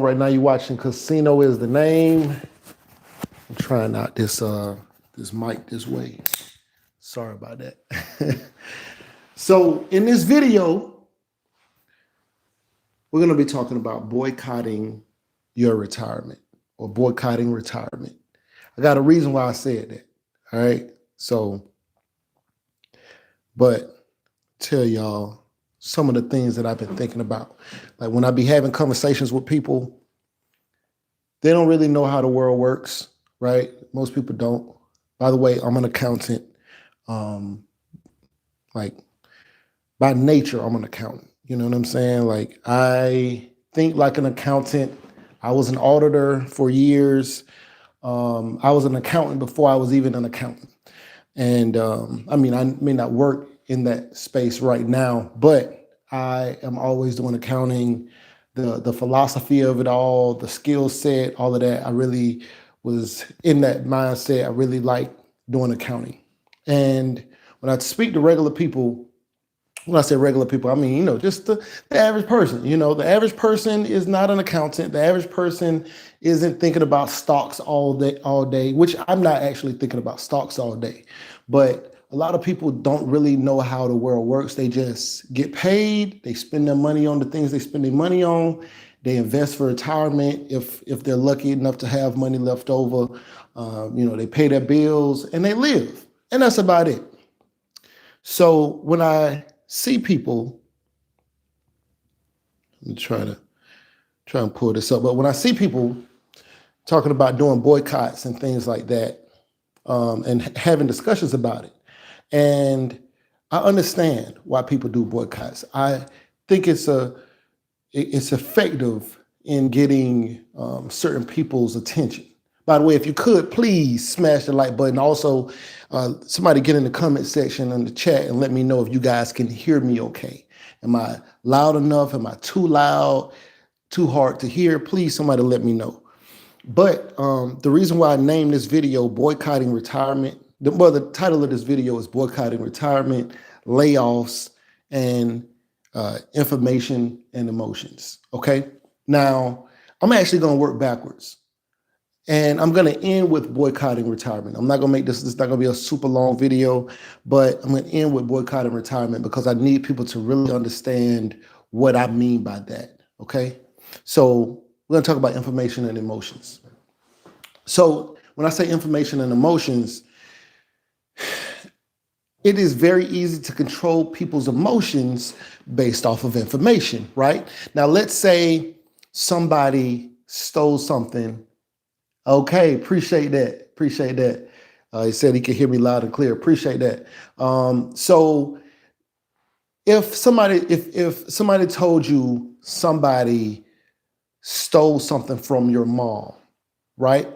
right now you're watching Casino is the Name. I'm trying out this mic this way. Sorry about that. So in this video, we're going to be talking about boycotting your retirement or boycotting retirement. I got a reason why I said that. All right. So, but tell y'all some of the things that I've been thinking about. Like when I be having conversations with people, they don't really know how the world works, right? Most people don't. By the way, I'm an accountant. Like by nature, I'm an accountant. You know what I'm saying? Like I think like an accountant. I was an auditor for years. I was an accountant before I was even an accountant. And I mean, I may not work in that space right now, but I am always doing accounting, the philosophy of it all, the skill set, all of that. I really was in that mindset. I really like doing accounting. And when I speak to regular people, when I say regular people, I mean, you know, just the average person. You know, the average person is not an accountant. The average person isn't thinking about stocks all day, which I'm not actually thinking about stocks all day. But a lot of people don't really know how the world works. They just get paid. They spend their money on the things they spend their money on. They invest for retirement if they're lucky enough to have money left over. You know, they pay their bills and they live. And that's about it. So when I see people, I'm try and pull this up, but when I see people talking about doing boycotts and things like that, and having discussions about it, and I understand why people do boycotts. I think it's effective in getting certain people's attention. By the way, if you could, please smash the like button. Also, somebody get in the comment section in the chat and let me know if you guys can hear me okay. Am I loud enough? Am I too loud? Too hard to hear? Please, somebody let me know. But the reason why I named this video Boycotting Retirement, the title of this video is Boycotting Retirement, Layoffs, and Information and Emotions. Okay? Now, I'm actually going to work backwards. And I'm going to end with boycotting retirement. I'm not going to make this not going to be a super long video, but I'm going to end with boycotting retirement because I need people to really understand what I mean by that. Okay. So we're going to talk about information and emotions. So when I say information and emotions, it is very easy to control people's emotions based off of information, right? Now, let's say somebody stole something. Okay, appreciate that. Appreciate that. He said he could hear me loud and clear. Appreciate that. So if somebody told you somebody stole something from your mom, right?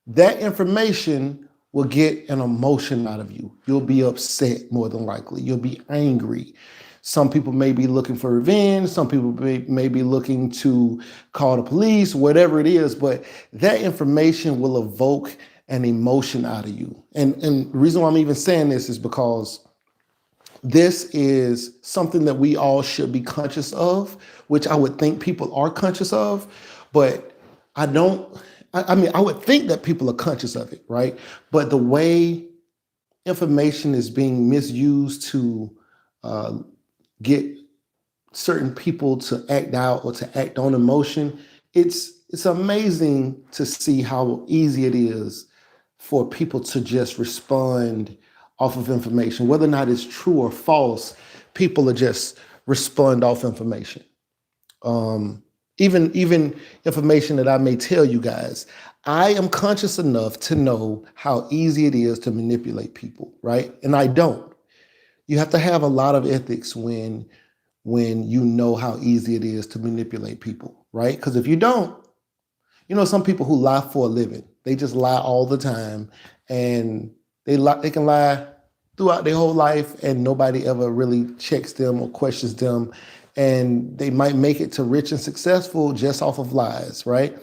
That information will get an emotion out of you. You'll be upset more than likely. You'll be angry. Some people may be looking for revenge. Some people may be looking to call the police, whatever it is, but that information will evoke an emotion out of you. And the reason why I'm even saying this is because this is something that we all should be conscious of, which I would think people are conscious of, but I mean, I would think that people are conscious of it, right? But the way information is being misused to get certain people to act out or to act on emotion, it's amazing to see how easy it is for people to just respond off of information. Whether or not it's true or false, people are just respond off information. Even information that I may tell you guys, I am conscious enough to know how easy it is to manipulate people, right? And I don't. You have to have a lot of ethics when you know how easy it is to manipulate people, right? Because if you don't, you know, some people who lie for a living, they just lie all the time, and they can lie throughout their whole life, and nobody ever really checks them or questions them, and they might make it to rich and successful just off of lies, right?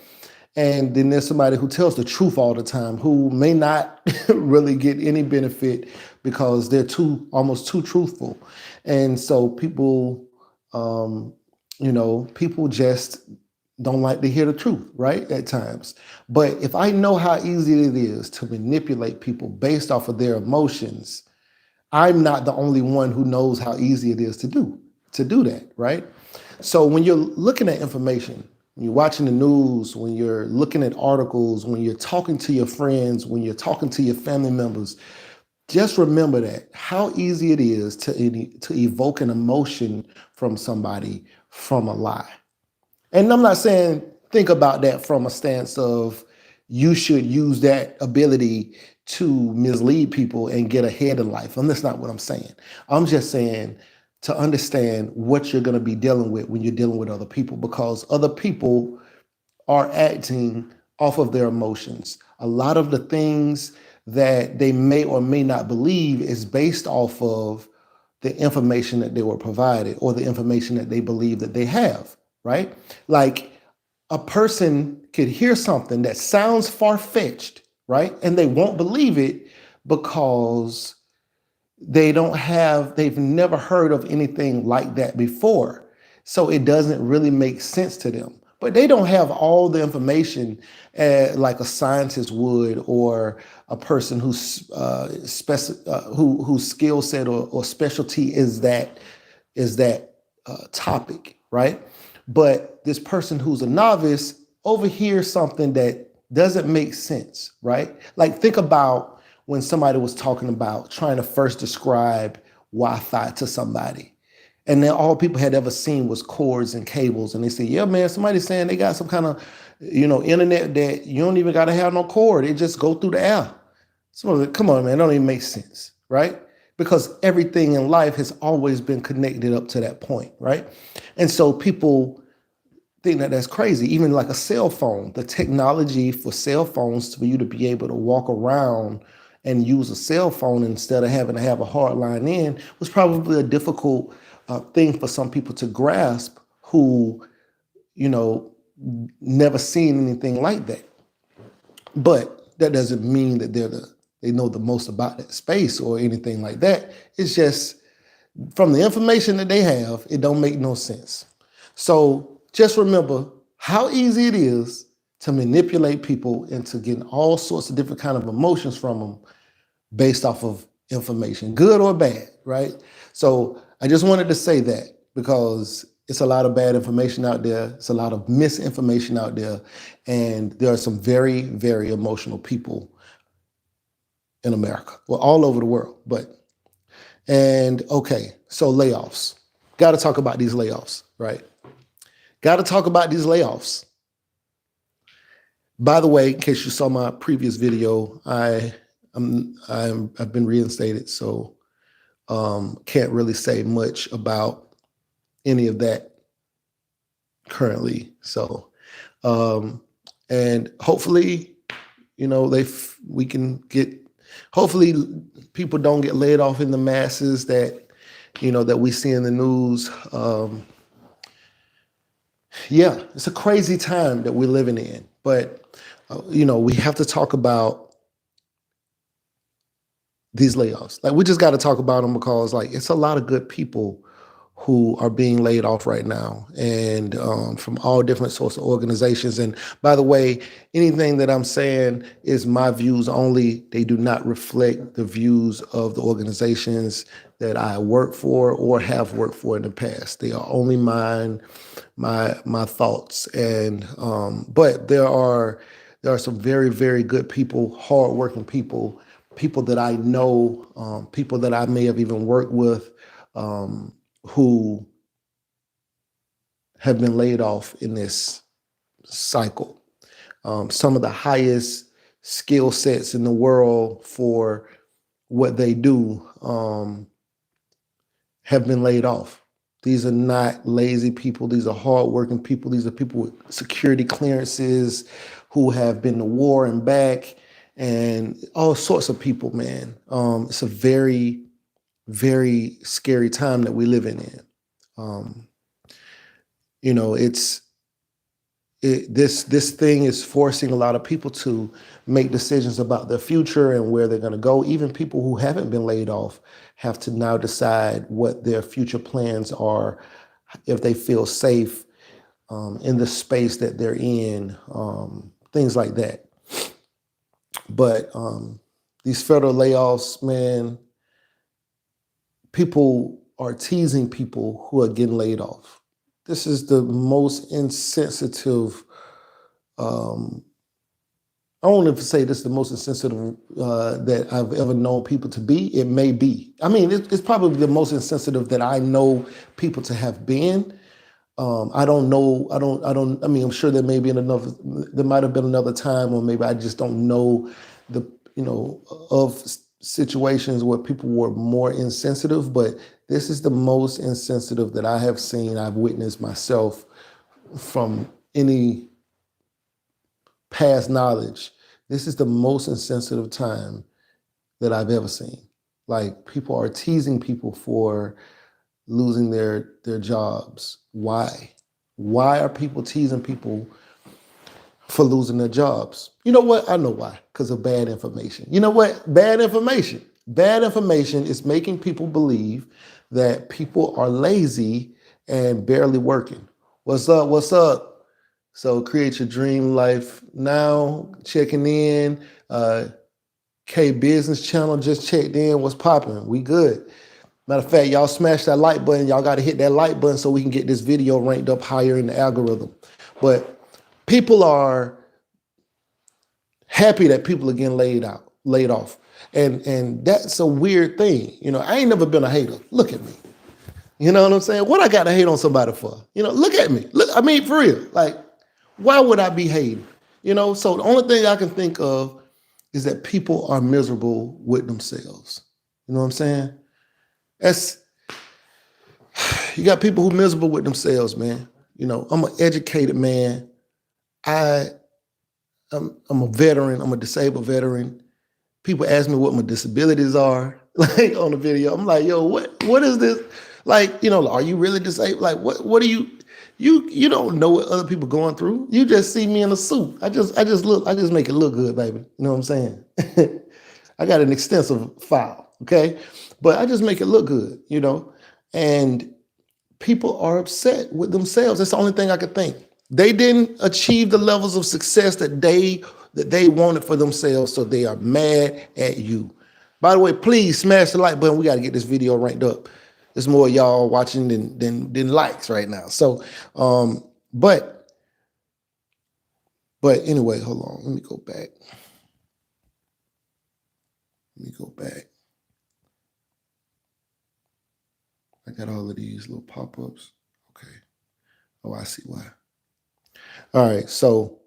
And then there's somebody who tells the truth all the time who may not really get any benefit because they're almost too truthful. And so people, people just don't like to hear the truth, right? At times. But if I know how easy it is to manipulate people based off of their emotions, I'm not the only one who knows how easy it is to do that, right? So when you're looking at information, when you're watching the news, when you're looking at articles, when you're talking to your friends, when you're talking to your family members, just remember that how easy it is to evoke an emotion from somebody from a lie. And I'm not saying think about that from a stance of you should use that ability to mislead people and get ahead in life. And that's not what I'm saying. I'm just saying to understand what you're going to be dealing with when you're dealing with other people, because other people are acting off of their emotions. A lot of the things that they may or may not believe is based off of the information that they were provided or the information that they believe that they have, right? Like a person could hear something that sounds far-fetched, right? And they won't believe it because they've never heard of anything like that before. So it doesn't really make sense to them. But they don't have all the information like a scientist would, or a person whose whose skill set or specialty is that topic, right? But this person who's a novice overhears something that doesn't make sense, right? Like think about when somebody was talking about trying to first describe Wi-Fi to somebody. And then all people had ever seen was cords and cables. And they said, yeah, man, somebody's saying they got some kind of, internet that you don't even got to have no cord. It just go through the air. So come on, man, it don't even make sense, right? Because everything in life has always been connected up to that point, right? And so people think that that's crazy. Even like a cell phone, the technology for cell phones for you to be able to walk around and use a cell phone instead of having to have a hard line in was probably a difficult thing for some people to grasp who, never seen anything like that. But that doesn't mean that they know the most about that space or anything like that. It's just from the information that they have, it don't make no sense. So just remember how easy it is to manipulate people into getting all sorts of different kind of emotions from them based off of information, good or bad, right? So I just wanted to say that because it's a lot of bad information out there. It's a lot of misinformation out there. And there are some very, very emotional people in America, well, all over the world. Okay, so layoffs. Got to talk about these layoffs, right? Got to talk about these layoffs. By the way, in case you saw my previous video, I've been reinstated, so can't really say much about any of that currently. So, and hopefully, we can get. Hopefully, people don't get laid off in the masses that we see in the news. Yeah, it's a crazy time that we're living in, but we have to talk about these layoffs. Like we just got to talk about them because it's a lot of good people who are being laid off right now, and from all different sorts of organizations. And by the way, anything that I'm saying is my views only. They do not reflect the views of the organizations that I work for or have worked for in the past. They are only mine, my thoughts. And but there are some very, very good people, hardworking people that I know, people that I may have even worked with, who have been laid off in this cycle. Some of the highest skill sets in the world for what they do have been laid off. These are not lazy people. These are hardworking people. These are people with security clearances who have been to war and back, and all sorts of people, man. It's a very, very scary time that we're living in. This thing is forcing a lot of people to make decisions about their future and where they're going to go. Even people who haven't been laid off have to now decide what their future plans are, if they feel safe, in the space that they're in, things like that. But these federal layoffs, man, people are teasing people who are getting laid off. This is the most insensitive, I won't even say this is the most insensitive that I've ever known people to be. It may be. I mean, it's probably the most insensitive that I know people to have been. I don't know. I mean, I'm sure there may be there might have been another time, or maybe I just don't know of situations where people were more insensitive, but this is the most insensitive that I have seen, I've witnessed myself from any past knowledge. This is the most insensitive time that I've ever seen. Like, people are teasing people for losing their jobs. Why? Why are people teasing people for losing their jobs? You know what? I know why. Because of bad information. You know what? Bad information. Bad information is making people believe that people are lazy and barely working. What's up? What's up? So create your dream life now. Checking in. K Business Channel just checked in. What's popping? We good. Matter of fact, y'all smash that like button. Y'all got to hit that like button so we can get this video ranked up higher in the algorithm. But people are happy that people are getting laid off. And that's a weird thing. I ain't never been a hater. Look at me. You know what I'm saying? What I got to hate on somebody for? Look at me. Look, I mean, for real. Like, why would I be hating? So the only thing I can think of is that people are miserable with themselves. You know what I'm saying? You got people who are miserable with themselves, man. I'm an educated man. I'm a veteran. I'm a disabled veteran. People ask me what my disabilities are, like on the video. I'm like, yo, what is this? Like, are you really disabled? Like, what are you don't know what other people going through. You just see me in a suit. I just make it look good, baby. You know what I'm saying? I got an extensive file, okay? But I just make it look good, and people are upset with themselves. That's the only thing I could think. They didn't achieve the levels of success that they wanted for themselves, so they are mad at you. By the way, please smash the like button. We got to get this video ranked up. There's more y'all watching than likes right now. So, but anyway, hold on. Let me go back. I got all of these little pop-ups. Okay. Oh, I see why. All right. So,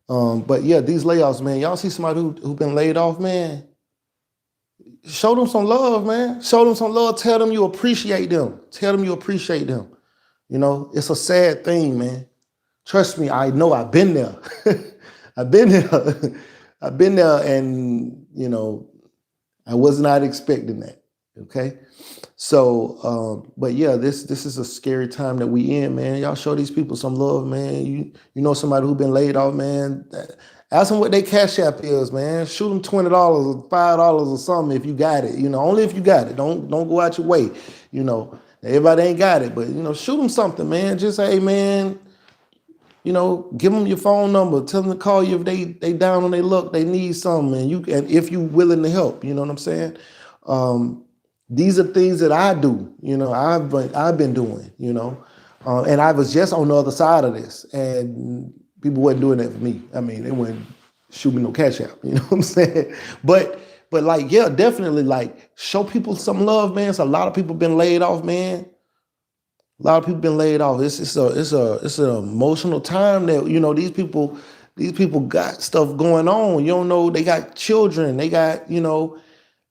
but yeah, these layoffs, man. Y'all see somebody who been laid off, man? Show them some love, man. Show them some love. Tell them you appreciate them. It's a sad thing, man. Trust me, I know I've been there. I've been there, and I was not expecting that. Okay. So, but yeah, this is a scary time that we in, man. Y'all show these people some love, man. You know somebody who been laid off, man. Ask them what their Cash App is, man. Shoot them $20 or $5 or something if you got it. Only if you got it. Don't go out your way. Everybody ain't got it, but shoot them something, man. Just say, hey, man. Give them your phone number. Tell them to call you if they down on their luck. They need something, and if you willing to help. You know what I'm saying? These are things that I do. I've been doing. And I was just on the other side of this, and people wasn't doing that for me. I mean, they wouldn't shoot me no Cash App. You know what I'm saying? But like, yeah, definitely, like, show people some love, man. So a lot of people been laid off, man. A lot of people been laid off. It's an emotional time that these people got stuff going on. You don't know, they got children. They got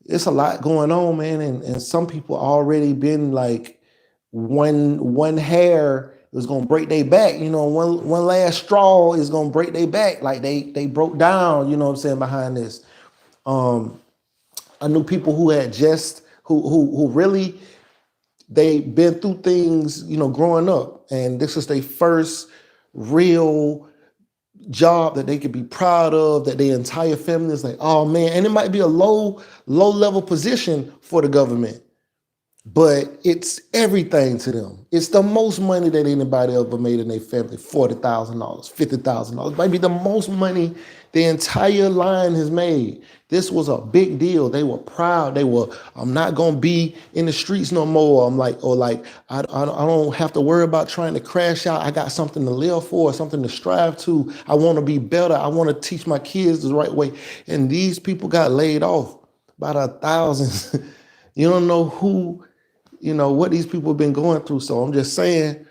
it's a lot going on, man. And some people already been like one hair is gonna break their back. One last straw is gonna break their back. Like they broke down. You know what I'm saying, behind this. I knew people who had who really. They been through things, growing up, and this is their first real job that they could be proud of, that their entire family is like, oh man, and it might be a low level position for the government, but it's everything to them. It's the most money that anybody ever made in their family, $40,000, $50,000, maybe the most money the entire line has made. This was a big deal. They were proud. They were, I'm not going to be in the streets no more. I'm like, or like, I don't have to worry about trying to crash out. I got something to live for, something to strive to. I want to be better. I want to teach my kids the right way. And these people got laid off by the thousands. You don't know who, what these people have been going through. So I'm just saying,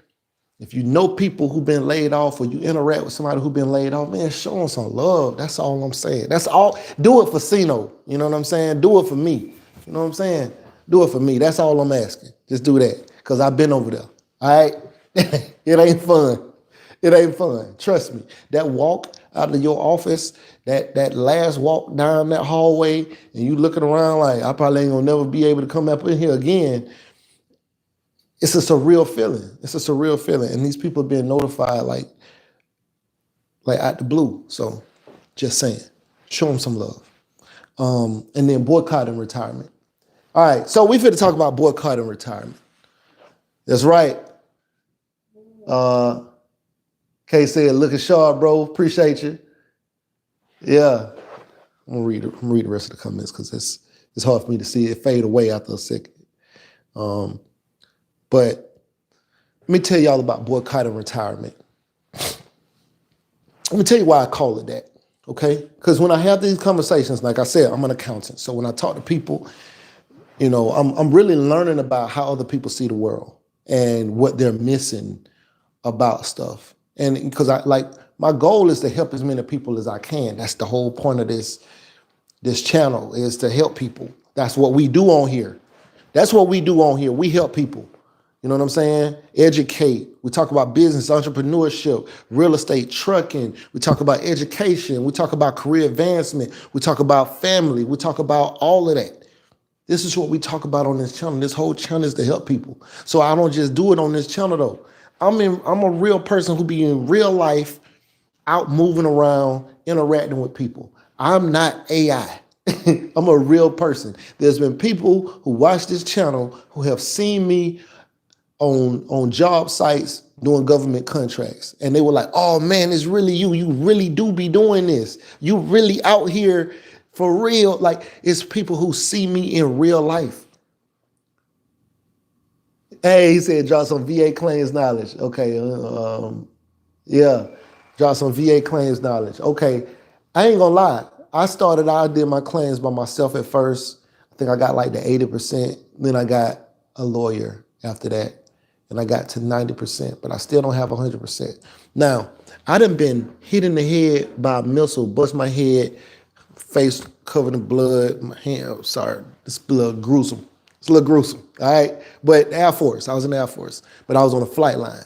if you know people who've been laid off or you interact with somebody who's been laid off, man, show them some love. That's all I'm saying. That's all. Do it for Sino. You know what I'm saying? Do it for me. You know what I'm saying? Do it for me. That's all I'm asking. Just do that, because I've been over there. All right? It ain't fun. It ain't fun. Trust me. That walk out of your office, that last walk down that hallway, and you looking around like, I probably ain't gonna never be able to come up in here again. It's a surreal feeling. It's a surreal feeling. And these people are being notified like out the blue. So just saying, show them some love. And then boycotting retirement. All right, so we finna talk about boycotting retirement. That's right. Kay said, looking sharp, bro. Appreciate you. Yeah. I'm gonna read the rest of the comments because it's hard for me to see it fade away after a second. But let me tell y'all about boycotting retirement. Let me tell you why I call it that, okay? Because when I have these conversations, like I said, I'm an accountant. So when I talk to people, I'm really learning about how other people see the world and what they're missing about stuff. And because my goal is to help as many people as I can. That's the whole point of this channel, is to help people. That's what we do on here. That's what we do on here. We help people. You know what I'm saying? Educate. We talk about business, entrepreneurship, real estate, trucking. We talk about education. We talk about career advancement. We talk about family. We talk about all of that. This is what we talk about on this channel. This whole channel is to help people. So I don't just do it on this channel though. I'm a real person who be in real life, out moving around, interacting with people. I'm not AI. I'm a real person. There's been people who watch this channel who have seen me on job sites doing government contracts. And they were like, oh man, it's really you. You really do be doing this. You really out here for real. Like, it's people who see me in real life. Hey, he said, drop some VA claims knowledge. Okay, yeah, drop some VA claims knowledge. Okay, I ain't gonna lie. I did my claims by myself at first. I think I got like the 80%. Then I got a lawyer after that. And I got to 90%, but I still don't have 100%. Now, I done been hit in the head by a missile, bust my head, face covered in blood, my hand, sorry, it's a little gruesome. It's a little gruesome, all right? But Air Force, I was in the Air Force, but I was on a flight line.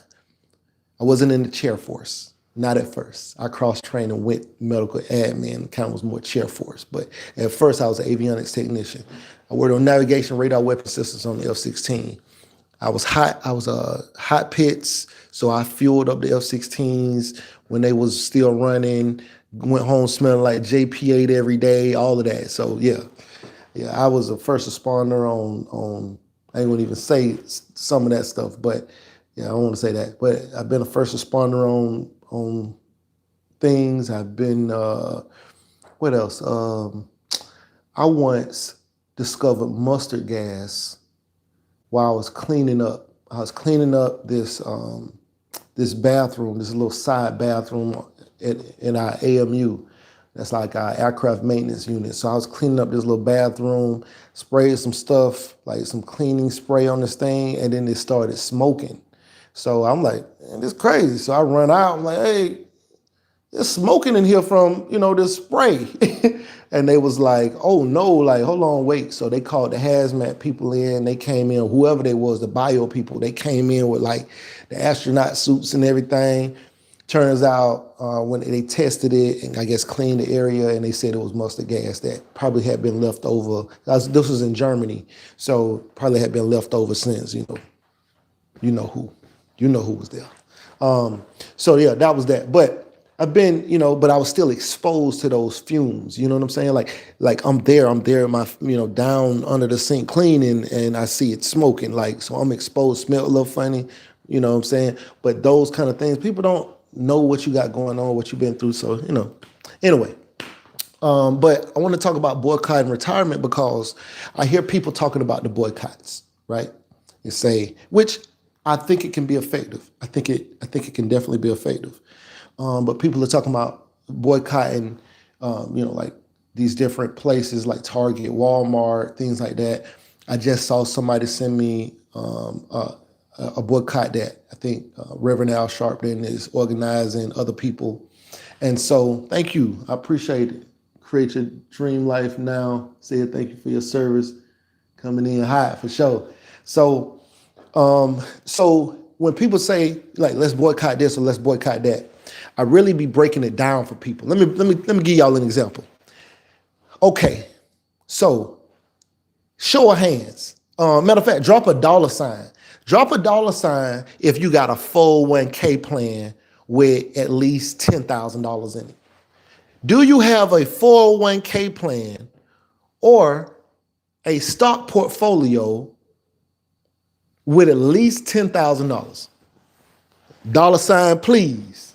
I wasn't in the chair force, not at first. I cross-trained and went medical admin, kind of was more chair force. But at first, I was an avionics technician. I worked on navigation radar weapon systems on the F-16. I was hot pits, so I fueled up the F-16s when they was still running, went home smelling like JP8 every day, all of that. So yeah, I was a first responder on I ain't gonna even say some of that stuff, but yeah, I don't want to say that. But I've been a first responder on things. I've been, what else? I once discovered mustard gas while I was cleaning up. I was cleaning up this this bathroom, this little side bathroom in our AMU. That's like our aircraft maintenance unit. So I was cleaning up this little bathroom, sprayed some stuff, like some cleaning spray on this thing, and then it started smoking. So I'm like, man, this is crazy. So I run out, I'm like, hey, there's smoking in here from, this spray. And they was like, oh no, like, hold on, wait. So they called the hazmat people in. They came in, whoever they was, the bio people, they came in with like the astronaut suits and everything. Turns out when they tested it and I guess cleaned the area, and they said it was mustard gas that probably had been left over. This was in Germany. So probably had been left over since, you know who was there. So yeah, that was that. But I've been, but I was still exposed to those fumes. You know what I'm saying? Like I'm there in my, down under the sink cleaning, and I see it smoking. Like, so I'm exposed, smell a little funny. You know what I'm saying? But those kind of things, people don't know what you got going on, what you've been through. So, anyway. But I want to talk about boycotting retirement because I hear people talking about the boycotts, right? You say, which I think it can be effective. I think it can definitely be effective. But people are talking about boycotting, like these different places like Target, Walmart, things like that. I just saw somebody send me a boycott that I think Reverend Al Sharpton is organizing, other people. And so thank you. I appreciate it. Create your dream life now. Say thank you for your service. Coming in hot for sure. So when people say like, let's boycott this or let's boycott that, I really be breaking it down for people. Let me give y'all an example. Okay, so show of hands. Matter of fact, drop a dollar sign. Drop a dollar sign if you got a 401k plan with at least $10,000 in it. Do you have a 401k plan or a stock portfolio with at least $10,000? Dollar sign, please.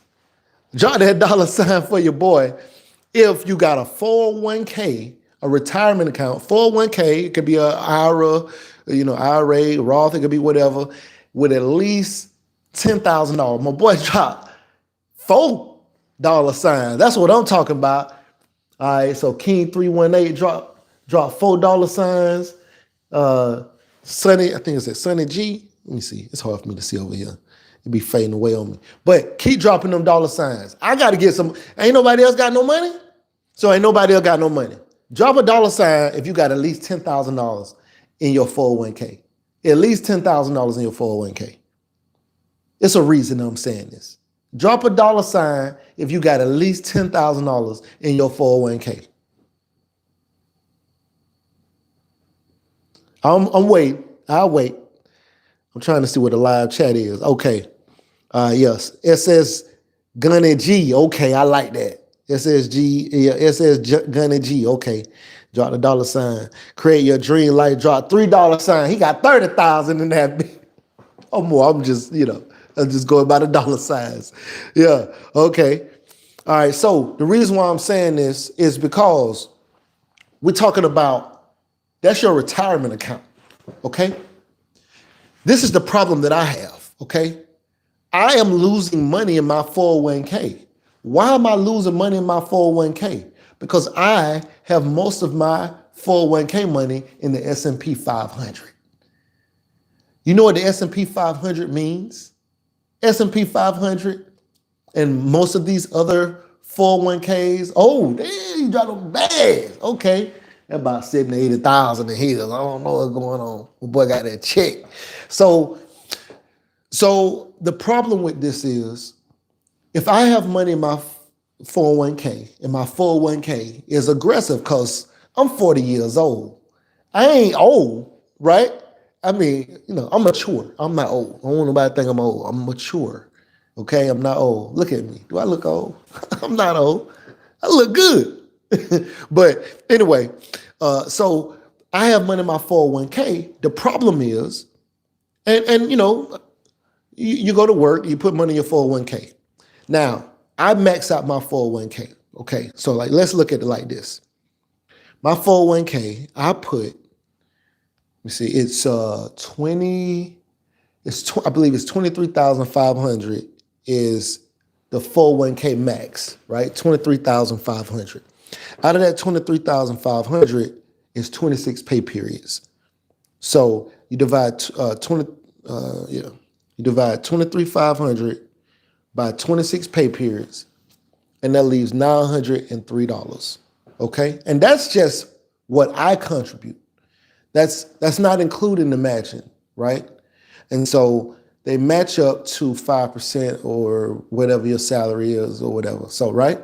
Drop that dollar sign for your boy. If you got a 401k, a retirement account, 401k, it could be an IRA, IRA, Roth, it could be whatever, with at least $10,000. My boy dropped $4 sign. That's what I'm talking about. All right, so King 318 drop $4 signs. Sonny, I think it said Sonny G. Let me see. It's hard for me to see over here. It be fading away on me. But keep dropping them dollar signs. I got to get some. Ain't nobody else got no money? So ain't nobody else got no money. Drop a dollar sign if you got at least $10,000 in your 401k. At least $10,000 in your 401k. It's a reason I'm saying this. Drop a dollar sign if you got at least $10,000 in your 401k. I'm waiting. I'll wait. I'm trying to see what the live chat is. Okay. Yes. It says Gunny G. Okay, I like that. It says G. Yeah, it says Gunny G. Okay. Drop the dollar sign. Create your dream life. Drop $3 sign. He got 30,000 in that. Or more. I'm just going by the dollar signs. Yeah. Okay. All right. So the reason why I'm saying this is because we're talking about that's your retirement account. Okay. This is the problem that I have. Okay. I am losing money in my 401k. Why am I losing money in my 401k? Because I have most of my 401k money in the S&P 500. You know what the S&P 500 means? S&P 500 and most of these other 401ks. Oh, damn, you got them bad. Okay. About 70, 80,000 in here. I don't know what's going on. My boy got that check. So the problem with this is if I have money in my 401k and my 401k is aggressive because I'm 40 years old. I ain't old, right? I mean, I'm mature. I'm not old. I don't want nobody to think I'm old. I'm mature. Okay, I'm not old. Look at me. Do I look old? I'm not old. I look good. But anyway, so I have money in my 401k. The problem is, and you go to work, you put money in your 401k. Now, I max out my 401k. Okay, so let's look at it like this. My 401k, I believe it's 23,500 is the 401k max, right? 23,500. Out of that 23,500 is 26 pay periods. So you divide 23,500 by 26 pay periods, and that leaves $903. Okay, and that's just what I contribute. That's not including the matching, right? And so they match up to 5% or whatever your salary is or whatever. So, right?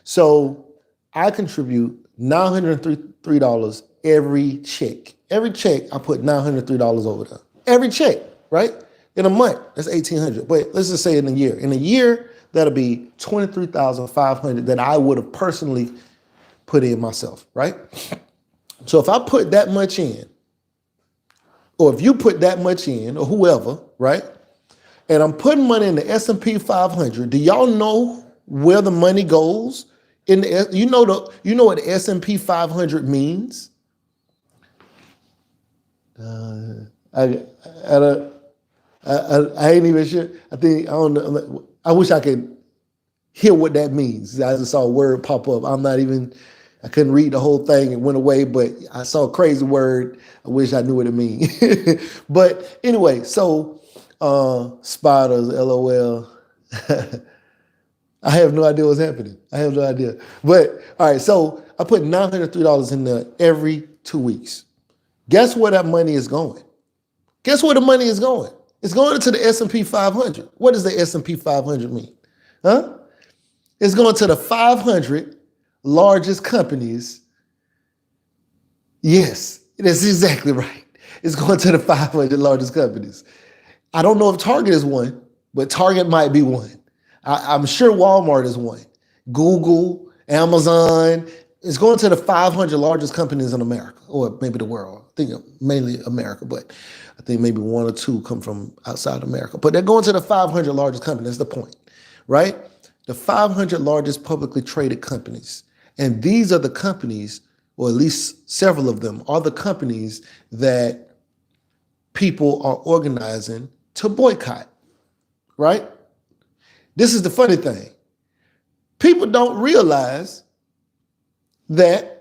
So I contribute $903 every check. Every check, I put $903 over there. Every check, right? In a month, that's $1,800. But let's just say in a year. In a year, That'll be 23,500 that I would have personally put in myself, right? So if I put that much in, or if you put that much in, or whoever, right? And I'm putting money in the S&P 500. Do y'all know where the money goes? You know what the S&P 500 means? I ain't even sure. I don't know. I wish I could hear what that means. I just saw a word pop up. I couldn't read the whole thing. It went away, but I saw a crazy word. I wish I knew what it means. But anyway, so spiders, LOL. I have no idea what's happening. I have no idea. But all right, so I put $903 in there every 2 weeks. Guess where that money is going? Guess where the money is going? It's going into the S&P 500. What does the S&P 500 mean? Huh? It's going to the 500 largest companies. Yes, that's exactly right. It's going to the 500 largest companies. I don't know if Target is one, but Target might be one. I'm sure Walmart is one. Google, Amazon. It's going to the 500 largest companies in America, or maybe the world. I think mainly America, but I think maybe one or two come from outside America. But they're going to the 500 largest companies. That's the point, right? The 500 largest publicly traded companies. And these are the companies, or at least several of them, are the companies that people are organizing to boycott, right? This is the funny thing. People don't realize that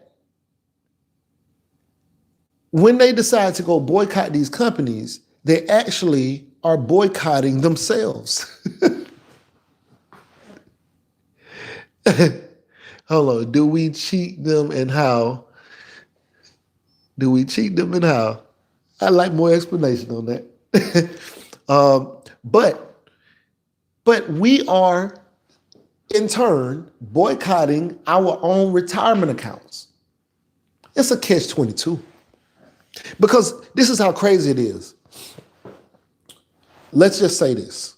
when they decide to go boycott these companies, they actually are boycotting themselves. Hold on. Do we cheat them and how? Do we cheat them and how? I'd like more explanation on that. But we are, in turn, boycotting our own retirement accounts. It's a catch-22. Because this is how crazy it is. Let's just say this.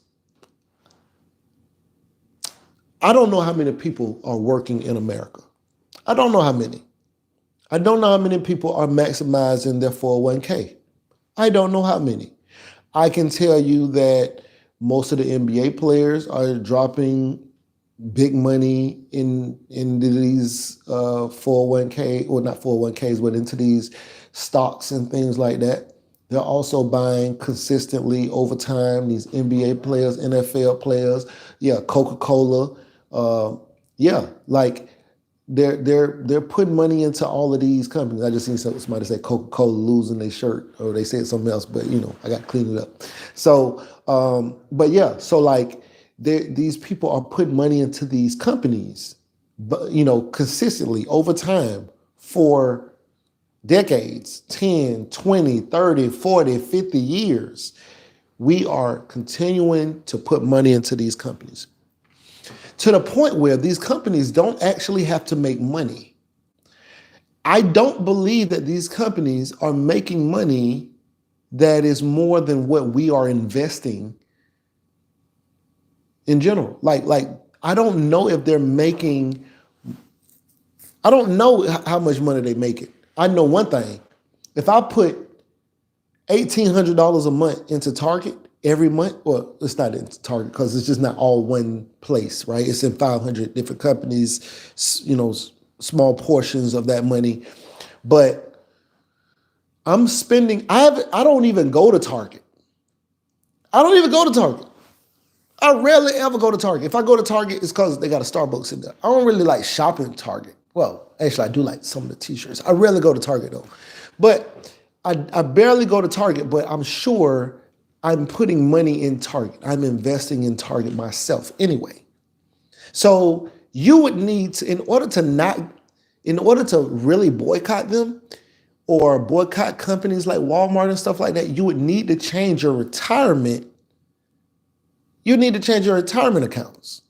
I don't know how many people are working in America. I don't know how many. I don't know how many people are maximizing their 401k. I don't know how many. I can tell you that most of the NBA players are dropping big money in these 401k, or not 401ks, but into these stocks and things like that. They're also buying consistently over time, these NBA players, NFL players, Coca-Cola. Like they're putting money into all of these companies. I just seen somebody say Coca-Cola losing their shirt, or they said something else, but I got to clean it up. So, these people are putting money into these companies, but consistently over time for decades, 10, 20, 30, 40, 50 years. We are continuing to put money into these companies, to the point where these companies don't actually have to make money. I don't believe that these companies are making money that is more than what we are investing in general. Like I don't know if they're making, I don't know how much money they make it. I know one thing. If I put $1,800 a month into Target every month, well, it's not in Target because it's just not all one place, right? It's in 500 different companies, small portions of that money. But I'm spending, I don't even go to Target. I don't even go to Target. I rarely ever go to Target. If I go to Target, it's because they got a Starbucks in there. I don't really like shopping at Target. Well, actually, I do like some of the t-shirts. I rarely go to Target though. But I barely go to Target, but I'm sure I'm putting money in Target. I'm investing in Target myself anyway. So you would need to, in order to really boycott them or boycott companies like Walmart and stuff like that, you would need to change your retirement. You need to change your retirement accounts.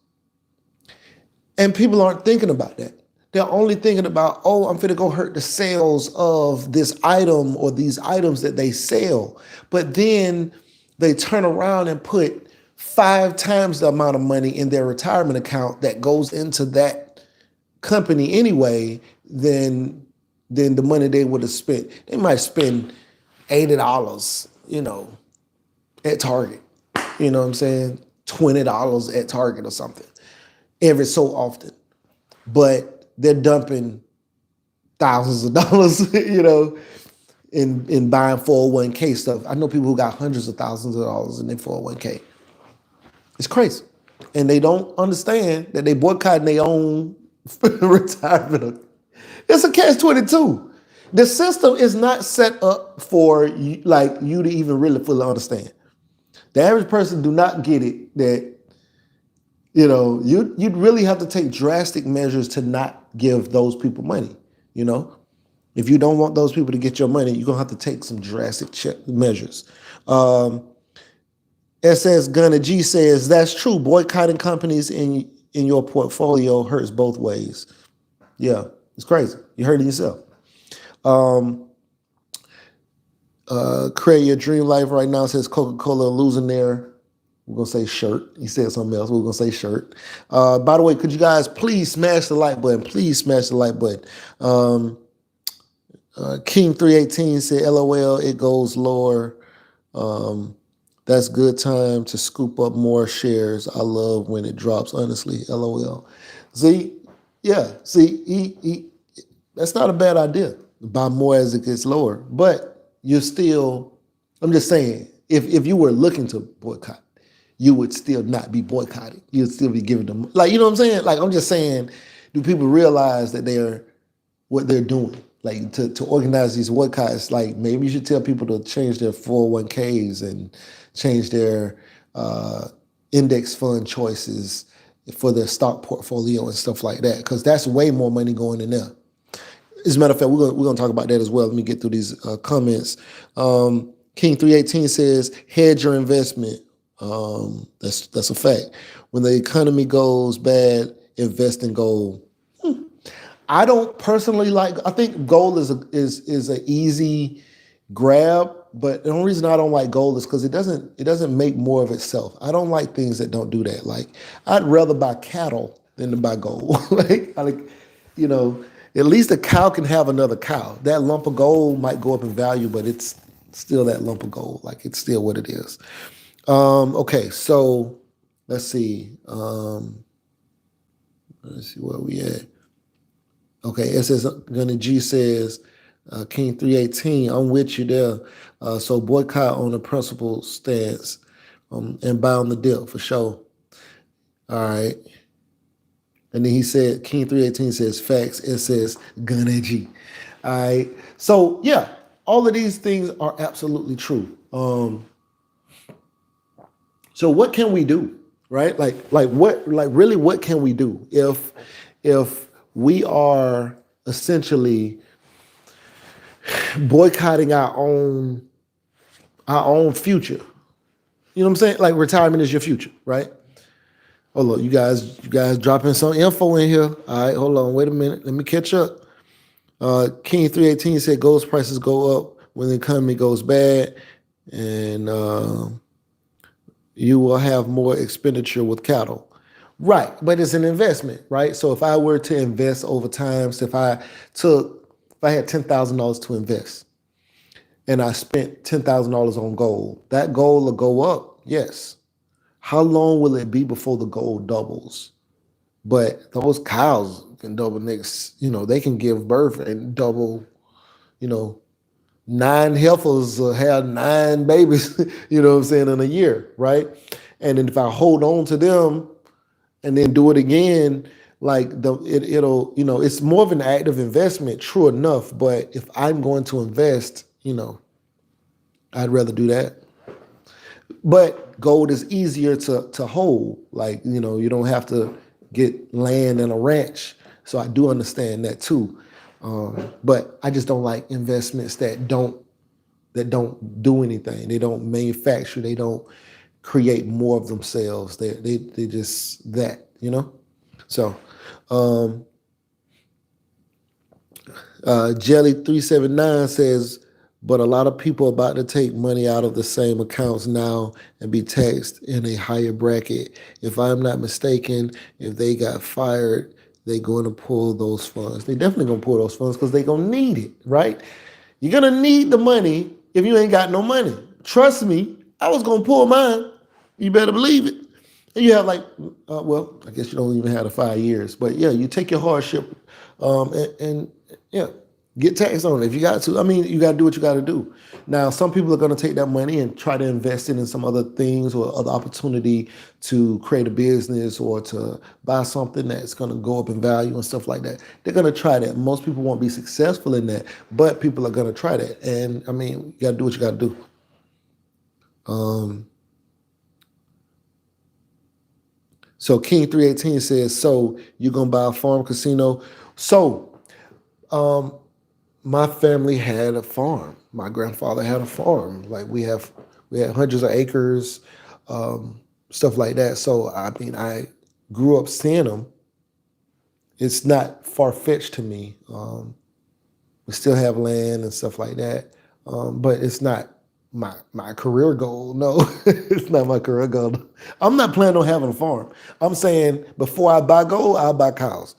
And people aren't thinking about that. They're only thinking about, I'm finna go hurt the sales of this item or these items that they sell. But then they turn around and put 5 times the amount of money in their retirement account that goes into that company anyway than the money they would have spent. They might spend $80, at Target. You know what I'm saying? $20 at Target or something every so often. But they're dumping thousands of dollars, in buying 401k stuff. I know people who got hundreds of thousands of dollars in their 401k. It's crazy. And they don't understand that they boycotting their own retirement. It's a catch-22. The system is not set up for you to even really fully understand. The average person do not get it that, you'd really have to take drastic measures to not give those people money, If you don't want those people to get your money, you're going to have to take some drastic measures. SS Gunna G says, that's true. Boycotting companies in your portfolio hurts both ways. Yeah, it's crazy. You heard it yourself. Create Your Dream Life right now says Coca-Cola losing their, we're going to say shirt. He said something else. We're going to say shirt. By the way, could you guys please smash the like button? Please smash the like button. King 318 said, LOL, it goes lower. That's good time to scoop up more shares. I love when it drops, honestly, LOL. See, that's not a bad idea. Buy more as it gets lower. But you're still, I'm just saying, if you were looking to boycott, you would still not be boycotting. You'd still be giving them, you know what I'm saying? I'm just saying, do people realize that what they're doing? To organize these boycotts, maybe you should tell people to change their 401ks and change their index fund choices for their stock portfolio and stuff like that, because that's way more money going in there. As a matter of fact, we're gonna talk about that as well. Let me get through these comments. King 318 says, hedge your investment. That's a fact. When the economy goes bad, invest in gold. I don't personally I think gold is an easy grab, but the only reason I don't like gold is because it doesn't make more of itself. I don't like things that don't do that. I'd rather buy cattle than to buy gold. At least a cow can have another cow. That lump of gold might go up in value, but it's still that lump of gold. It's still what it is. Okay, so let's see. Let's see where we at. Okay, SS Gunna G says, King 318, I'm with you there. So boycott on the principal stance and buy on the dip for sure. All right. And then he said, King 318 says facts. It says Gunna G. All right. So yeah, all of these things are absolutely true. So what can we do, right? What can we do if we are essentially boycotting our own future? You know what I'm saying? Retirement is your future, right? Hold on, you guys dropping some info in here. All right, hold on, wait a minute. Let me catch up. King 318 said gold prices go up when the economy goes bad, and you will have more expenditure with cattle. Right, but it's an investment, right? So if I were to invest over time, so if I had $10,000 to invest and I spent $10,000 on gold, that gold will go up, yes. How long will it be before the gold doubles? But those cows can double next, they can give birth and double, 9 heifers have 9 babies, you know what I'm saying, in a year, right? And then if I hold on to them and then do it again, it's more of an active investment, true enough. But if I'm going to invest, I'd rather do that. But gold is easier to hold. You don't have to get land and a ranch. So I do understand that too. But I just don't like investments that don't do anything. They don't manufacture. They don't create more of themselves. They just that, So Jelly 379 says but a lot of people are about to take money out of the same accounts now and be taxed in a higher bracket. If I'm not mistaken, if they got fired, they're going to pull those funds. They definitely going to pull those funds because they're going to need it, right? You're going to need the money if you ain't got no money. Trust me, I was going to pull mine. You better believe it. And you have like, well, I guess you don't even have the 5 years, but yeah, you take your hardship and yeah, get taxed on it if you got to. I mean, you got to do what you got to do. Now, some people are going to take that money and try to invest it in some other things or other opportunity to create a business or to buy something that's going to go up in value and stuff like that. They're going to try that. Most people won't be successful in that, but people are going to try that. And I mean, you got to do what you got to do. So King 318 says, so you're going to buy a farm casino? So my family had a farm. My grandfather had a farm. Like we had hundreds of acres, stuff like that. So I mean, I grew up seeing them. It's not far fetched to me. We still have land and stuff like that, but it's not my career goal. No, it's not my career goal. I'm not planning on having a farm. I'm saying before I buy gold, I'll buy cows.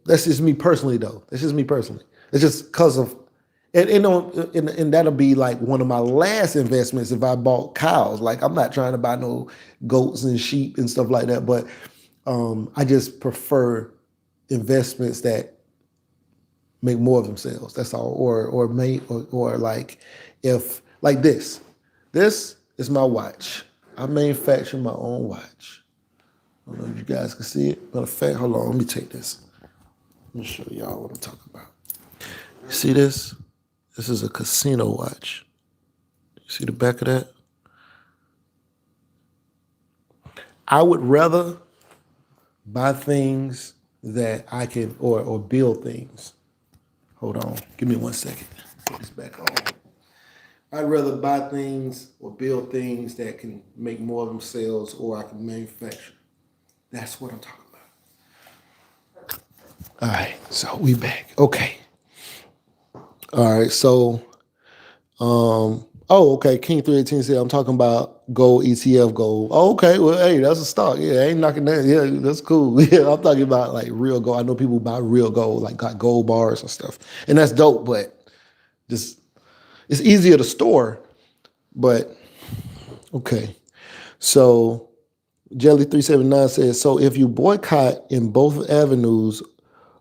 That's just me personally, though. That's just me personally. It's just because of, and that'll be like one of my last investments if I bought cows. Like I'm not trying to buy no goats and sheep and stuff like that, but I just prefer investments that make more of themselves. That's all. Or like if like this. This is my watch. I manufacture my own watch. I don't know if you guys can see it. Matter of fact, hold on, let me take this. Let me show y'all what I'm talking about. You see this? This is a casino watch. You see the back of that? I would rather buy things that I can, or build things. Hold on, give me 1 second. Put this back on. I'd rather buy things or build things that can make more of themselves or I can manufacture. That's what I'm talking about. All right, so we back. Okay. All right, so, okay, King 318 said, I'm talking about gold, ETF gold. Oh, okay, well, hey, that's a stock. Yeah, I ain't knocking that. Yeah, that's cool. Yeah, I'm talking about like real gold. I know people buy real gold, like got gold bars and stuff. And that's dope, but just, it's easier to store, but okay. So Jelly379 says, so if you boycott in both avenues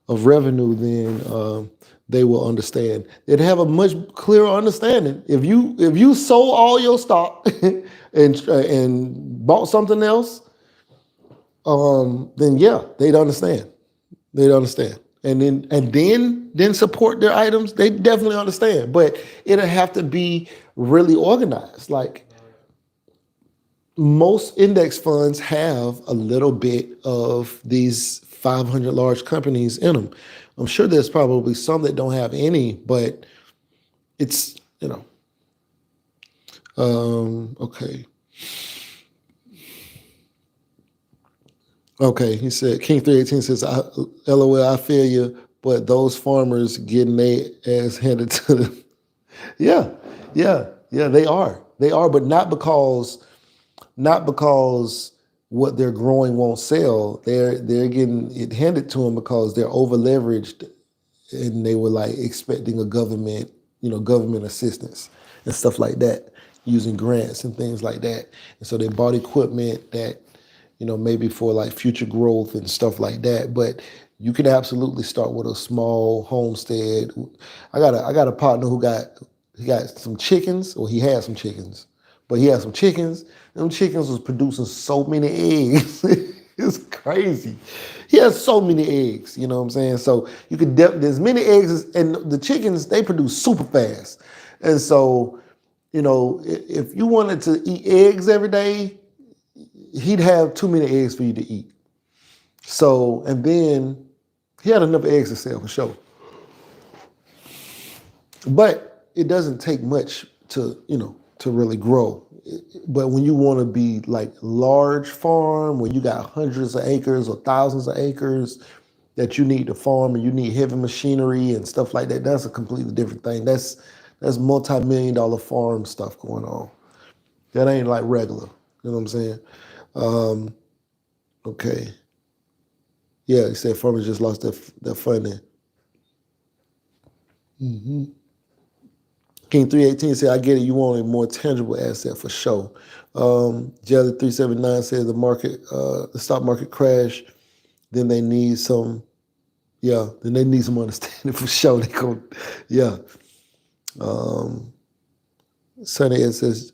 of revenue, then they will understand. They'd have a much clearer understanding. If you sold all your stock and bought something else, then yeah, they'd understand. They'd understand. And then support their items, they definitely understand. But it'll have to be really organized. Like most index funds have a little bit of these 500 large companies in them. I'm sure there's probably some that don't have any, but it's, okay. Okay, he said, King 318 says, LOL, I feel you, but those farmers getting their ass handed to them. Yeah, they are. They are, but not because what they're growing won't sell. They're getting it handed to them because they're over leveraged and they were like expecting a government assistance and stuff like that, using grants and things like that. And so they bought equipment that, maybe for like future growth and stuff like that. But you can absolutely start with a small homestead. I got a partner he got some chickens, or he had some chickens, but he had some chickens. Them chickens was producing so many eggs. It's crazy. He has so many eggs, you know what I'm saying? So you could there's many eggs, and the chickens, they produce super fast. And so, if you wanted to eat eggs every day, he'd have too many eggs for you to eat. So, and then he had enough eggs to sell for sure. But it doesn't take much to really grow. But when you want to be like large farm, when you got hundreds of acres or thousands of acres, that you need to farm and you need heavy machinery and stuff like that, that's a completely different thing. That's multi-million-dollar farm stuff going on. That ain't like regular. You know what I'm saying? Okay. Yeah, he said farmers just lost their funding. Mm-hmm. King 318 said, I get it, you want a more tangible asset for sure. Jelly 379 said the stock market crash, then they need some understanding for sure. They go, yeah. Sonny SS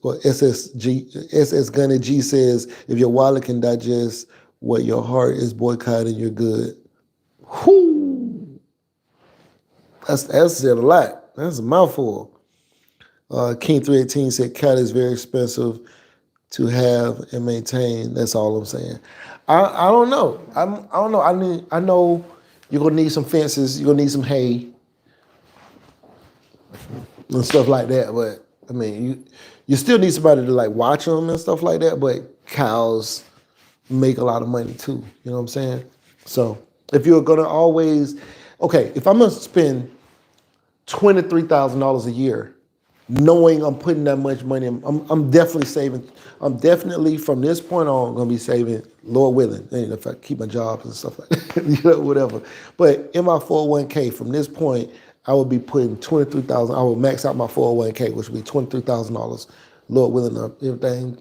Gunny G says, if your wallet can digest what your heart is boycotting, you're good. Whoo! That's said a lot. That's a mouthful. King 318 said cat is very expensive to have and maintain. That's all I'm saying. I don't know. I don't know. I know you're gonna need some fences. You're gonna need some hay and stuff like that. But I mean, you still need somebody to like watch them and stuff like that. But cows make a lot of money too. You know what I'm saying? So if you're gonna always, if I'm gonna spend $23,000 a year, knowing I'm putting that much money in, I'm definitely saving. I'm definitely from this point on gonna be saving, Lord willing, and if I keep my jobs and stuff like that, whatever. But in my 401k from this point, I would be putting $23,000. I would max out my 401k, which would be $23,000. Lord willing, everything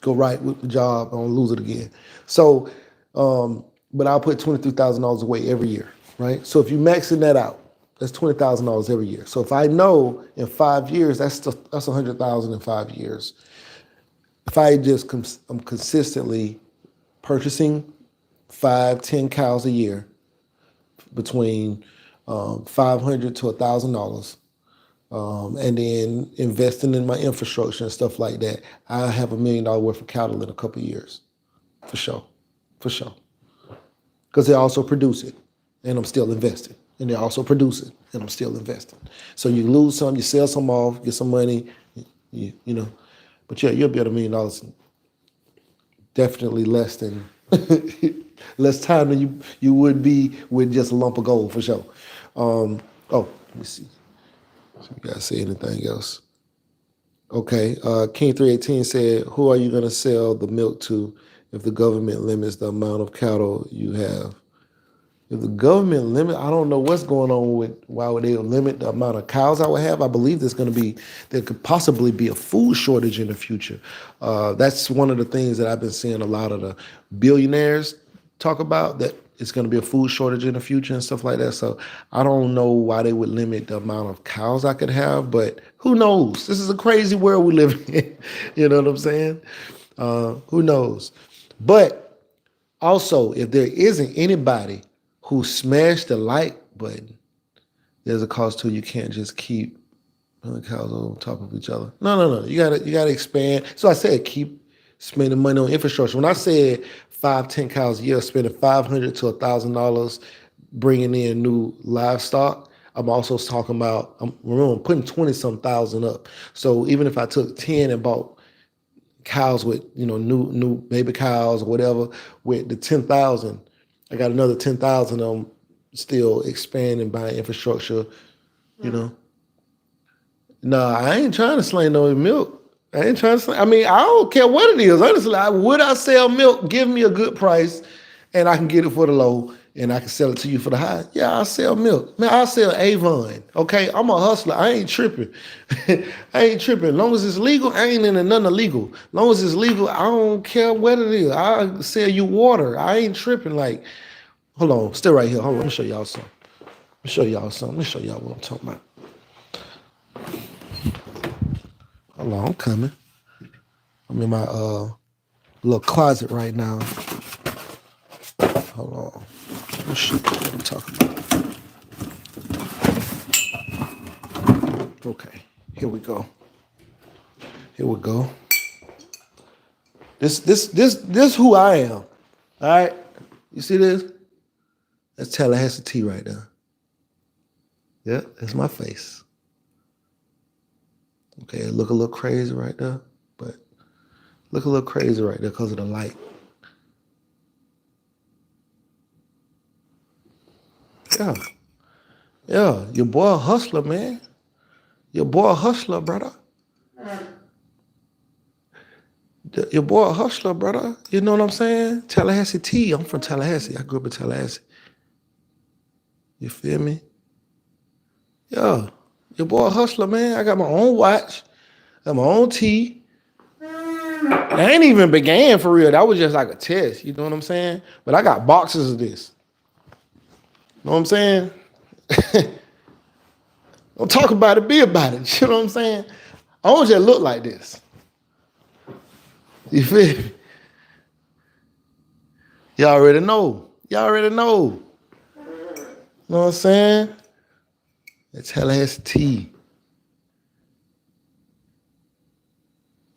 go right with the job. I don't lose it again. So, but I'll put $23,000 away every year, right? So if you maxing that out, that's $20,000 every year. So if I know in 5 years, that's $100,000 in 5 years. If I'm consistently purchasing 5-10 cows a year between $500 to $1,000, and then investing in my infrastructure and stuff like that, I have $1 million worth of cattle in a couple of years, for sure, because they also produce it, and I'm still investing. And they also produce it, and I'm still investing. So you lose some, you sell some off, get some money, you know. But yeah, you'll be at $1 million. Definitely less than less time than you would be with just a lump of gold for sure. Let me see. So you guys say anything else? Okay. King 318 said, "Who are you going to sell the milk to if the government limits the amount of cattle you have?" If the government limit, I don't know what's going on with why would they limit the amount of cows I would have. I believe there could possibly be a food shortage in the future. That's one of the things that I've been seeing a lot of the billionaires talk about, that it's going to be a food shortage in the future and stuff like that. So I don't know why they would limit the amount of cows I could have, but who knows? This is a crazy world we live in. You know what I'm saying? Who knows? But also, if there isn't anybody who smashed the like button, there's a cost to it. You can't just keep cows on top of each other. No. You gotta expand. So I said keep spending money on infrastructure. When I said 5-10 cows a year, spending $500 to $1,000, bringing in new livestock, I'm also talking about, remember, I'm putting 20-some thousand up. So even if I took 10 and bought cows with, new baby cows or whatever, with the 10,000, I got another 10,000 on still expanding, buying infrastructure, No, I ain't trying to slay no milk. I ain't trying to slay. I mean, I don't care what it is. Honestly, would I sell milk? Give me a good price and I can get it for the low and I can sell it to you for the high. Yeah, I'll sell milk. Man, I'll sell Avon. Okay, I'm a hustler. I ain't tripping. As long as it's legal, I ain't into nothing illegal. As long as it's legal, I don't care what it is. I'll sell you water. I ain't tripping. Like, hold on, stay right here. Hold on, let me show y'all something. Let me show y'all what I'm talking about. Hold on, I'm coming. I'm in my little closet right now. Hold on. Let me show you what I'm talking about. Okay, here we go. This who I am. All right, you see this? That's Tallahassee tea right there. Yeah, that's my face. Okay, it look a little crazy right there, but look a little crazy right there because of the light. Yeah. Yeah. Your boy a hustler, man. Your boy a hustler, brother. Your boy a hustler, brother. You know what I'm saying? Tallahassee T. I'm from Tallahassee. I grew up in Tallahassee. You feel me? Yeah. Your boy a hustler, man. I got my own watch. I got my own tee. I ain't even began for real. That was just like a test. You know what I'm saying? But I got boxes of this. You know what I'm saying? Don't talk about it, be about it. You know what I'm saying? I don't just look like this. You feel me? Y'all already know. Y'all already know. You know what I'm saying? It's Tallahassee T.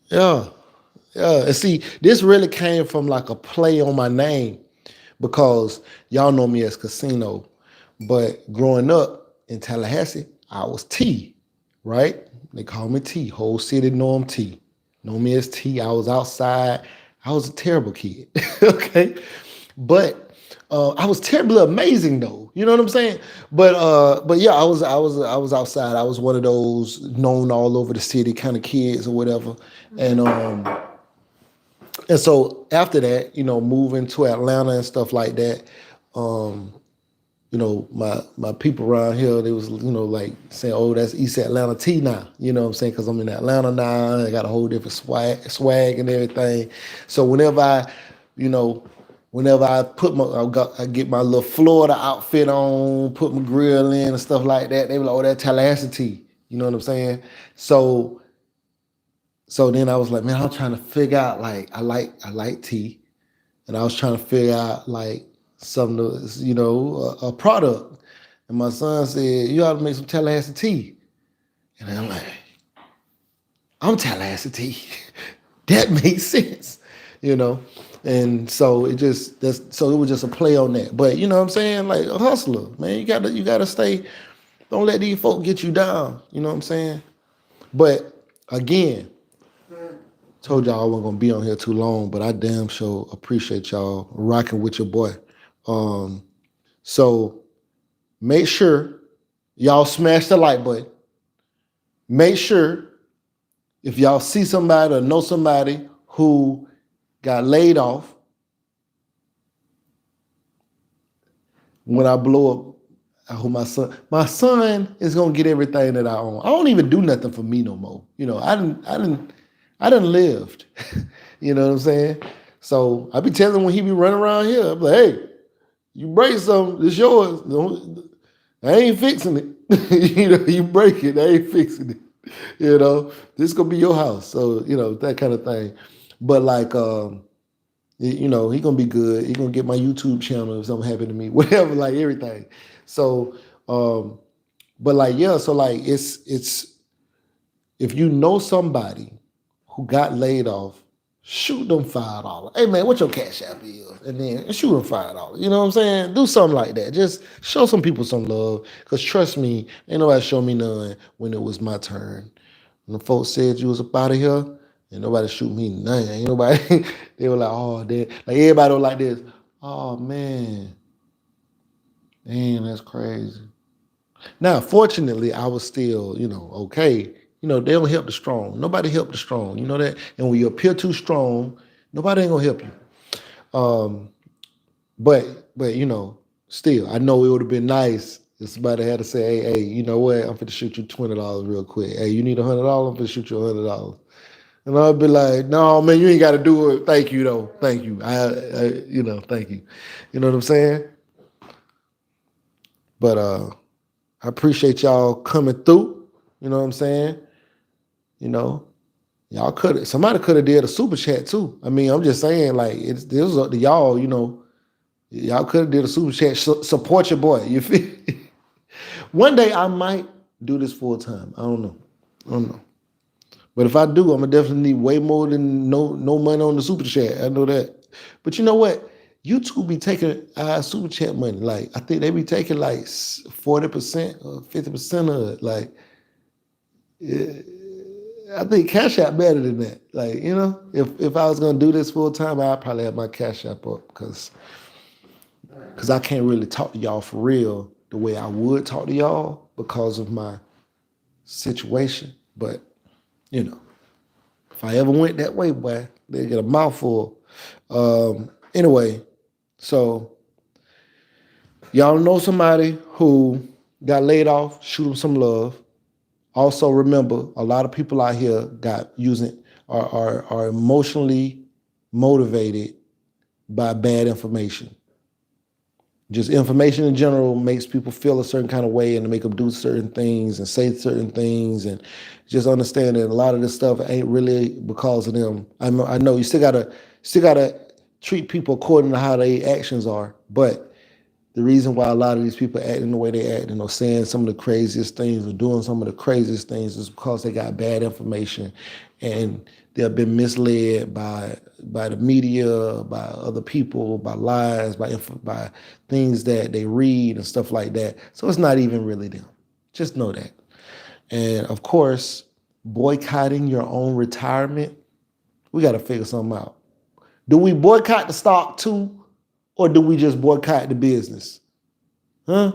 Yeah. Yeah. And see, this really came from like a play on my name because y'all know me as Casino. But growing up in Tallahassee, I was T, right? They call me T. Whole city know I'm T. Know me as T. I was outside. I was a terrible kid. Okay. But I was terribly amazing though. You know what I'm saying? But yeah, I was outside. I was one of those known all over the city kind of kids or whatever. And so after that, moving to Atlanta and stuff like that, my people around here, they was, like saying, oh, that's East Atlanta T now, you know what I'm saying? Because I'm in Atlanta now, I got a whole different swag and everything. So whenever I I get my little Florida outfit on, put my grill in and stuff like that, they were like, oh, that Tallahassee T, you know what I'm saying? So then I was like, man, I'm trying to figure out, like, I like tea. And I was trying to figure out like a product. And my son said, you ought to make some Tallahassee tea. And I'm like, I'm Tallahassee tea. That makes sense, you know? And so it was just a play on that. But you know what I'm saying? Like a hustler, man, you gotta stay, don't let these folk get you down. You know what I'm saying? But again, told y'all I wasn't gonna be on here too long, but I damn sure appreciate y'all rocking with your boy. So make sure y'all smash the like button. Make sure if y'all see somebody or know somebody who got laid off, when I blow up, I hope my son is gonna get everything that I own. I don't even do nothing for me no more. I done lived. You know what I'm saying? So I be telling him when he be running around here, I'm like, hey, you break something, it's yours. I ain't fixing it. You break it, I ain't fixing it. This gonna be your house. So, that kind of thing. But like, he gonna be good. He gonna get my YouTube channel if something happened to me, whatever, like everything. So, but like, yeah, so like it's if you know somebody who got laid off, shoot them $5. Hey man, what your cash app is? And then shoot them $5. You know what I'm saying? Do something like that. Just show some people some love. Cause trust me, ain't nobody show me none when it was my turn. When the folks said you was up out of here, ain't nobody shoot me none. Ain't nobody, they were like, oh, like everybody was like this. Oh man. Damn, that's crazy. Now, fortunately, I was still, okay. They don't help the strong. Nobody help the strong. You know that? And when you appear too strong, nobody ain't gonna help you. But still, I know it would have been nice if somebody had to say, hey, you know what? I'm finna shoot you $20 real quick. Hey, you need $100? I'm finna shoot you $100. And I'd be like, no, man, you ain't got to do it. Thank you, though. Thank you. Thank you. You know what I'm saying? But I appreciate y'all coming through. You know what I'm saying? Y'all somebody could have did a super chat too. I mean, I'm just saying, like, this was up to y'all, y'all could have did a super chat. Support your boy. You feel? One day I might do this full time. I don't know. But if I do, I'm gonna definitely need way more than no money on the super chat. I know that. But you know what? YouTube be taking our super chat money. Like, I think they be taking like 40% or 50% of it. Like, I think Cash App better than that. Like, if I was gonna do this full time, I'd probably have my Cash App up because I can't really talk to y'all for real the way I would talk to y'all because of my situation. But, you know, if I ever went that way, boy, they'd get a mouthful. Anyway, so y'all know somebody who got laid off, shoot them some love. Also remember, a lot of people out here are emotionally motivated by bad information. Just information in general makes people feel a certain kind of way and make them do certain things and say certain things, and just understand that a lot of this stuff ain't really because of them. I know you still gotta treat people according to how their actions are, but the reason why a lot of these people acting the way they acting or saying some of the craziest things or doing some of the craziest things is because they got bad information and they've been misled by the media, by other people, by lies, by things that they read and stuff like that. So it's not even really them. Just know that. And of course, boycotting your own retirement, we got to figure something out. Do we boycott the stock too? Or do we just boycott the business? Huh?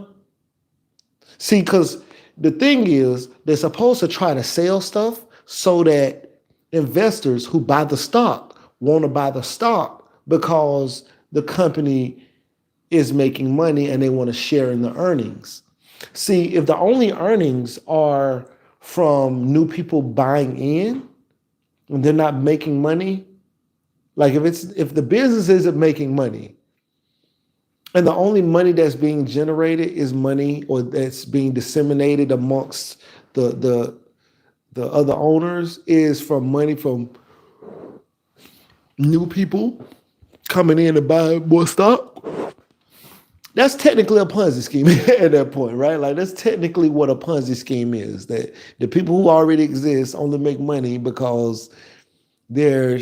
See, because the thing is, they're supposed to try to sell stuff so that investors who buy the stock want to buy the stock because the company is making money and they want to share in the earnings. See, if the only earnings are from new people buying in and they're not making money, like if the business isn't making money, and the only money that's being generated is money or that's being disseminated amongst the other owners is from money from new people coming in and buying more stock. That's technically a Ponzi scheme at that point, right? Like that's technically what a Ponzi scheme is. That the people who already exist only make money because they're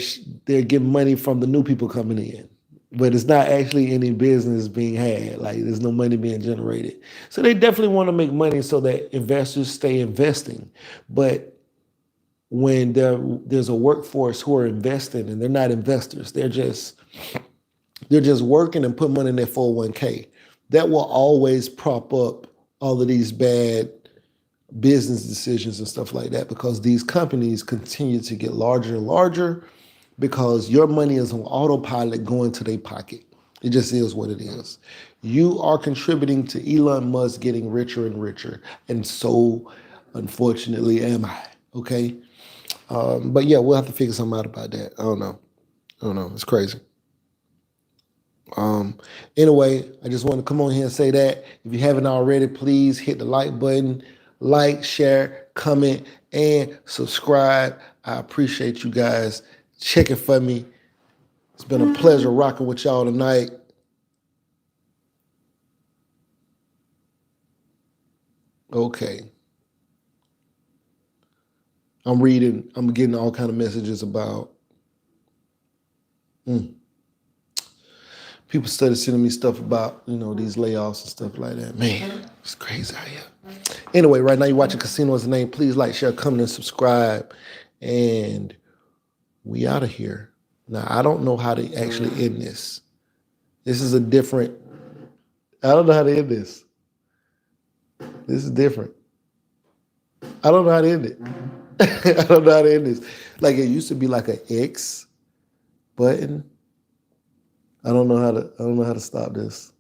getting money from the new people coming in. But it's not actually any business being had. Like there's no money being generated. So they definitely want to make money so that investors stay investing. But when there's a workforce who are investing and they're not investors, they're just working and put money in their 401k. That will always prop up all of these bad business decisions and stuff like that because these companies continue to get larger and larger because your money is on autopilot going to their pocket. It just is what it is. You are contributing to Elon Musk getting richer and richer. And so, unfortunately, am I. Okay? But yeah, we'll have to figure something out about that. I don't know. It's crazy. Anyway, I just want to come on here and say that. If you haven't already, please hit the like button. Like, share, comment, and subscribe. I appreciate you guys checking for me. It's been a pleasure rocking with y'all tonight. Okay. I'm getting all kind of messages about people started sending me stuff about, these layoffs and stuff like that. Man, it's crazy out here. Anyway, right now you're watching Casino Is the Name. Please like, share, comment, and subscribe. And we out of here. Now, I don't know how to actually end this. This is I don't know how to end this. This is different. I don't know how to end it. I don't know how to end this. Like it used to be like an X button. I don't know how to stop this.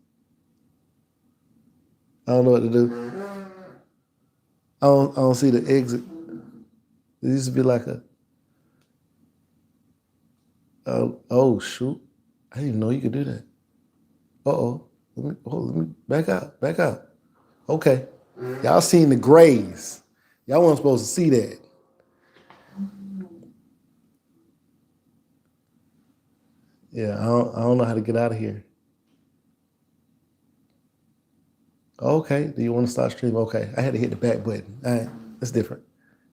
I don't know what to do. I don't see the exit. It used to be like oh shoot. I didn't even know you could do that. Let me back out. Okay. Y'all seen the grays. Y'all weren't supposed to see that. Yeah, I don't know how to get out of here. Okay, do you want to start streaming? Okay, I had to hit the back button. All right, that's different.